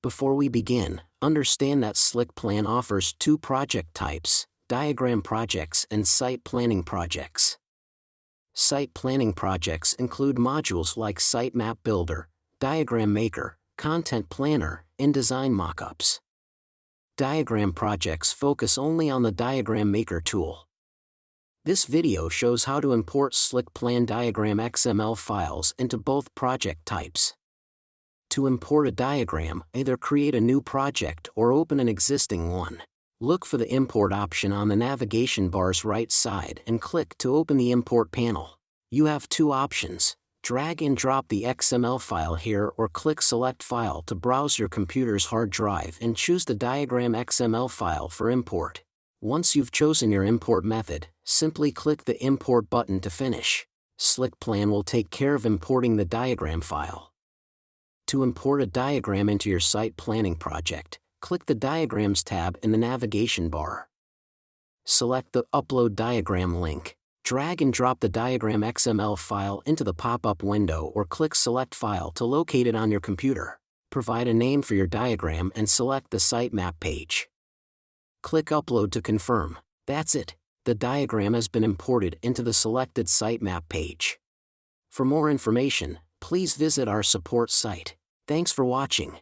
Before we begin, understand that Slickplan offers two project types: diagram projects and site planning projects. Site planning projects include modules like Sitemap Builder, Diagram Maker, Content Planner, and Design Mockups. Diagram projects focus only on the Diagram Maker tool. This video shows how to import Slickplan diagram XML files into both project types. To import a diagram, either create a new project or open an existing one. Look for the Import option on the navigation bar's right side and click to open the Import panel. You have two options: drag and drop the XML file here, or click Select File to browse your computer's hard drive and choose the diagram XML file for import. Once you've chosen your import method, simply click the Import button to finish. Slickplan will take care of importing the diagram file. To import a diagram into your site planning project, click the Diagrams tab in the navigation bar. Select the Upload Diagram link. Drag and drop the diagram XML file into the pop-up window, or click Select File to locate it on your computer. Provide a name for your diagram and select the sitemap page. Click Upload to confirm. That's it. The diagram has been imported into the selected sitemap page. For more information, please visit our support site. Thanks for watching.